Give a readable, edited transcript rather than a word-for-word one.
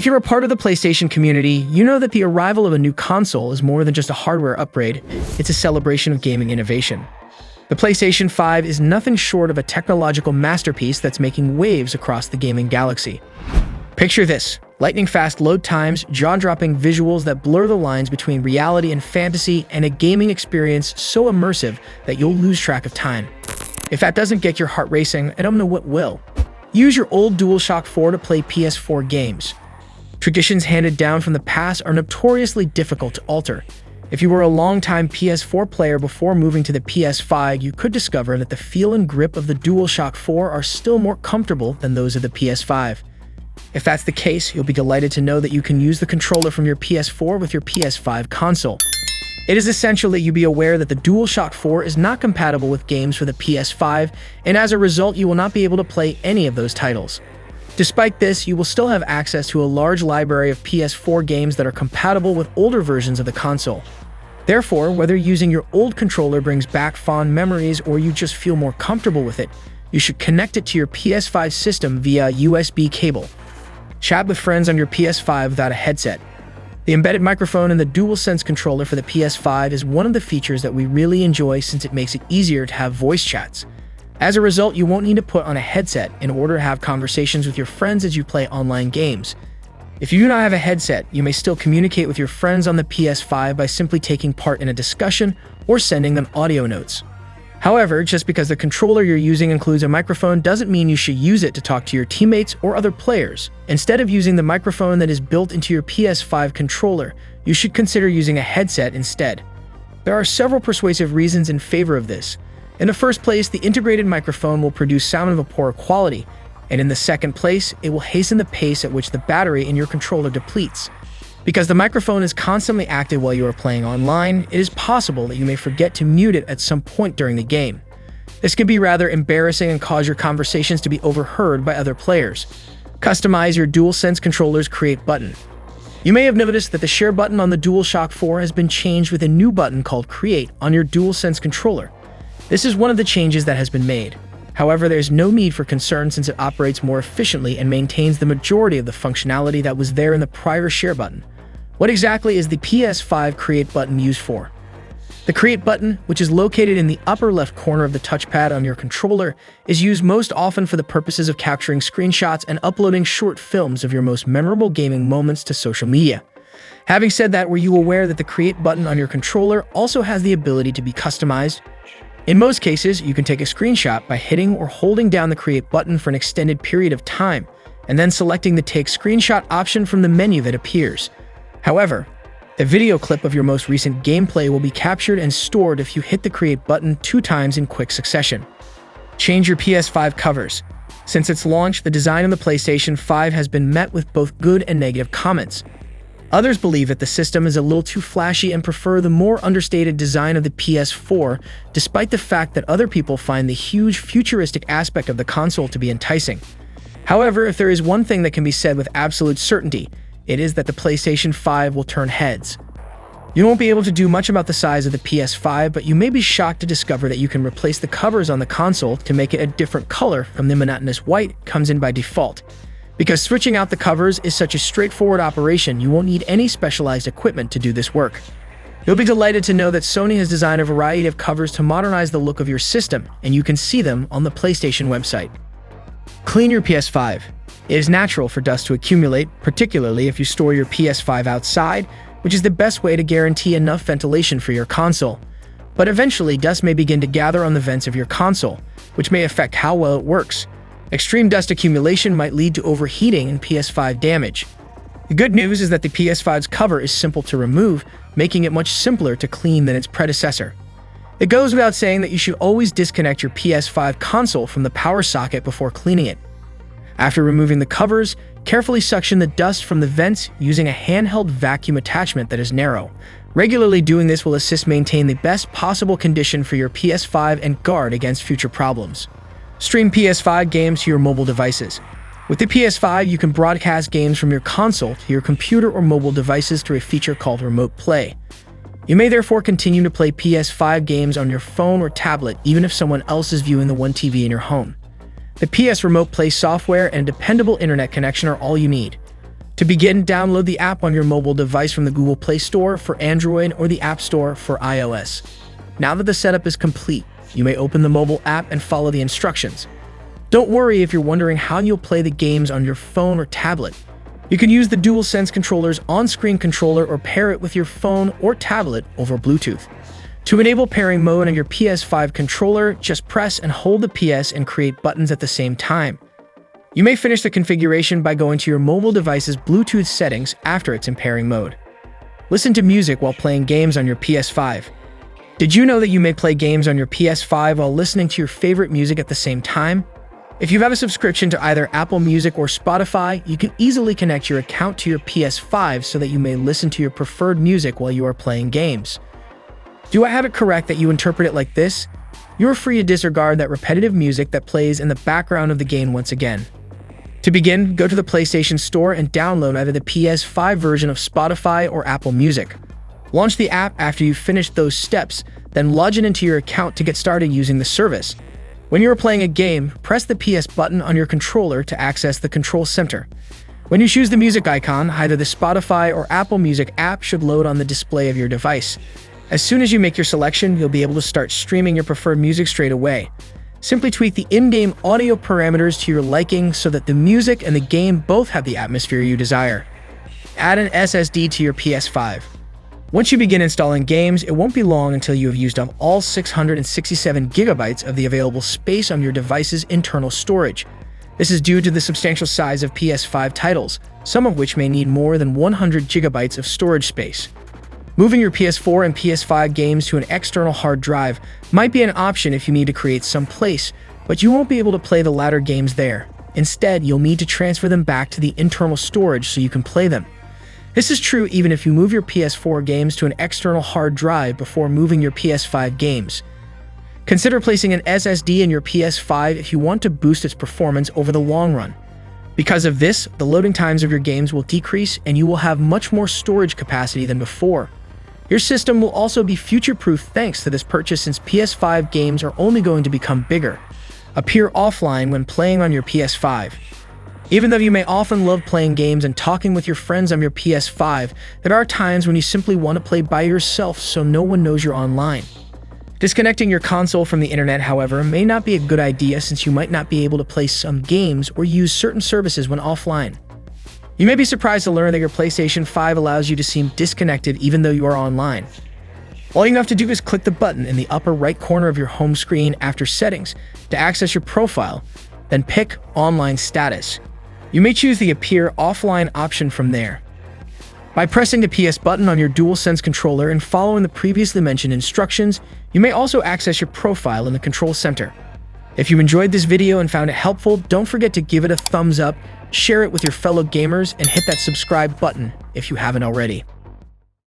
If you're a part of the PlayStation community, you know that the arrival of a new console is more than just a hardware upgrade, it's a celebration of gaming innovation. The PlayStation 5 is nothing short of a technological masterpiece that's making waves across the gaming galaxy. Picture this: lightning-fast load times, jaw-dropping visuals that blur the lines between reality and fantasy, and a gaming experience so immersive that you'll lose track of time. If that doesn't get your heart racing, I don't know what will. Use your old DualShock 4 to play PS4 games. Traditions handed down from the past are notoriously difficult to alter. If you were a longtime PS4 player before moving to the PS5, you could discover that the feel and grip of the DualShock 4 are still more comfortable than those of the PS5. If that's the case, you'll be delighted to know that you can use the controller from your PS4 with your PS5 console. It is essential that you be aware that the DualShock 4 is not compatible with games for the PS5, and as a result, you will not be able to play any of those titles. Despite this, you will still have access to a large library of PS4 games that are compatible with older versions of the console. Therefore, whether using your old controller brings back fond memories or you just feel more comfortable with it, you should connect it to your PS5 system via USB cable. Chat with friends on your PS5 without a headset. The embedded microphone in the DualSense controller for the PS5 is one of the features that we really enjoy since it makes it easier to have voice chats. As a result, you won't need to put on a headset in order to have conversations with your friends as you play online games. If you do not have a headset, you may still communicate with your friends on the PS5 by simply taking part in a discussion or sending them audio notes. However, just because the controller you're using includes a microphone doesn't mean you should use it to talk to your teammates or other players. Instead of using the microphone that is built into your PS5 controller, you should consider using a headset instead. There are several persuasive reasons in favor of this. In the first place, the integrated microphone will produce sound of a poor quality, and in the second place, it will hasten the pace at which the battery in your controller depletes. Because the microphone is constantly active while you are playing online, it is possible that you may forget to mute it at some point during the game. This can be rather embarrassing and cause your conversations to be overheard by other players. Customize your DualSense controller's Create button. You may have noticed that the Share button on the DualShock 4 has been changed with a new button called Create on your DualSense controller. This is one of the changes that has been made. However, there's no need for concern since it operates more efficiently and maintains the majority of the functionality that was there in the prior Share button. What exactly is the PS5 Create button used for? The Create button, which is located in the upper left corner of the touchpad on your controller, is used most often for the purposes of capturing screenshots and uploading short films of your most memorable gaming moments to social media. Having said that, were you aware that the Create button on your controller also has the ability to be customized? In most cases, you can take a screenshot by hitting or holding down the Create button for an extended period of time, and then selecting the Take Screenshot option from the menu that appears. However, the video clip of your most recent gameplay will be captured and stored if you hit the Create button 2 times in quick succession. Change your PS5 covers. Since its launch, the design of the PlayStation 5 has been met with both good and negative comments. Others believe that the system is a little too flashy and prefer the more understated design of the PS4, despite the fact that other people find the huge futuristic aspect of the console to be enticing. However, if there is one thing that can be said with absolute certainty, it is that the PlayStation 5 will turn heads. You won't be able to do much about the size of the PS5, but you may be shocked to discover that you can replace the covers on the console to make it a different color from the monotonous white comes in by default. Because switching out the covers is such a straightforward operation, you won't need any specialized equipment to do this work. You'll be delighted to know that Sony has designed a variety of covers to modernize the look of your system, and you can see them on the PlayStation website. Clean your PS5. It is natural for dust to accumulate, particularly if you store your PS5 outside, which is the best way to guarantee enough ventilation for your console. But eventually, dust may begin to gather on the vents of your console, which may affect how well it works. Extreme dust accumulation might lead to overheating and PS5 damage. The good news is that the PS5's cover is simple to remove, making it much simpler to clean than its predecessor. It goes without saying that you should always disconnect your PS5 console from the power socket before cleaning it. After removing the covers, carefully suction the dust from the vents using a handheld vacuum attachment that is narrow. Regularly doing this will assist maintain the best possible condition for your PS5 and guard against future problems. Stream PS5 games to your mobile devices. With the PS5, you can broadcast games from your console to your computer or mobile devices through a feature called Remote Play. You may therefore continue to play PS5 games on your phone or tablet even if someone else is viewing the one TV in your home. The PS Remote Play software and dependable internet connection are all you need. To begin, download the app on your mobile device from the Google Play Store for Android or the App Store for iOS. Now that the setup is complete, you may open the mobile app and follow the instructions. Don't worry if you're wondering how you'll play the games on your phone or tablet. You can use the DualSense controller's on-screen controller or pair it with your phone or tablet over Bluetooth. To enable pairing mode on your PS5 controller, just press and hold the PS and create buttons at the same time. You may finish the configuration by going to your mobile device's Bluetooth settings after it's in pairing mode. Listen to music while playing games on your PS5. Did you know that you may play games on your PS5 while listening to your favorite music at the same time? If you have a subscription to either Apple Music or Spotify, you can easily connect your account to your PS5 so that you may listen to your preferred music while you are playing games. Do I have it correct that you interpret it like this? You're free to disregard that repetitive music that plays in the background of the game once again. To begin, go to the PlayStation Store and download either the PS5 version of Spotify or Apple Music. Launch the app after you've finished those steps, then log in into your account to get started using the service. When you are playing a game, press the PS button on your controller to access the control center. When you choose the music icon, either the Spotify or Apple Music app should load on the display of your device. As soon as you make your selection, you'll be able to start streaming your preferred music straight away. Simply tweak the in-game audio parameters to your liking so that the music and the game both have the atmosphere you desire. Add an SSD to your PS5. Once you begin installing games, it won't be long until you have used up all 667 gigabytes of the available space on your device's internal storage. This is due to the substantial size of PS5 titles, some of which may need more than 100 gigabytes of storage space. Moving your PS4 and PS5 games to an external hard drive might be an option if you need to create some place, but you won't be able to play the latter games there. Instead, you'll need to transfer them back to the internal storage so you can play them. This is true even if you move your PS4 games to an external hard drive before moving your PS5 games. Consider placing an SSD in your PS5 if you want to boost its performance over the long run. Because of this, the loading times of your games will decrease and you will have much more storage capacity than before. Your system will also be future-proof thanks to this purchase, since PS5 games are only going to become bigger, appear offline when playing on your PS5. Even though you may often love playing games and talking with your friends on your PS5, there are times when you simply want to play by yourself so no one knows you're online. Disconnecting your console from the internet, however, may not be a good idea, since you might not be able to play some games or use certain services when offline. You may be surprised to learn that your PlayStation 5 allows you to seem disconnected even though you are online. All you have to do is click the button in the upper right corner of your home screen after Settings to access your profile, then pick Online Status. You may choose the Appear Offline option from there. By pressing the PS button on your DualSense controller and following the previously mentioned instructions, you may also access your profile in the control center. If you enjoyed this video and found it helpful, don't forget to give it a thumbs up, share it with your fellow gamers, and hit that subscribe button if you haven't already.